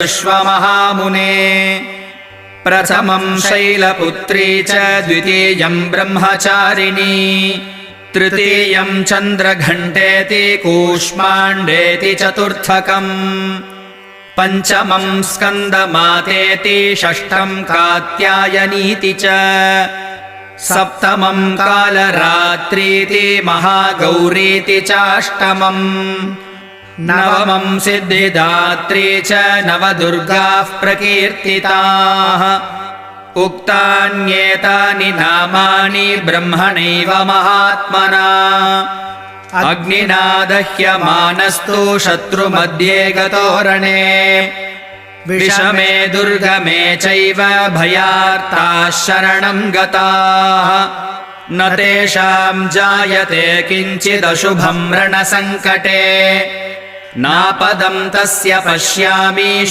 विश्वमहामुने प्रथमं शैलपुत्री च द्वितीयं ब्रह्मचारिणी तृतीयं चन्द्रघण्टेति कूष्माण्डेति चतुर्थकम् पंचमं स्कन्दमातेति षष्ठं कात्यायनीति च सप्तमं कालरात्रीति महागौरीति चाष्टमम् नवमं सिद्धिदात्री च नवदुर्गाः प्रकीर्तिताः उक्तान्येतानि नामानि ब्रह्मणैव महात्मना अग्निना दह्यमानस्तु शत्रुमध्ये गतोरणे विषमे दुर्गमे चैव भयार्ताः शरणं गताः न तेषां जायते किञ्चिदशुभं रणसङ्कटे नापदं तस्य पश्यामि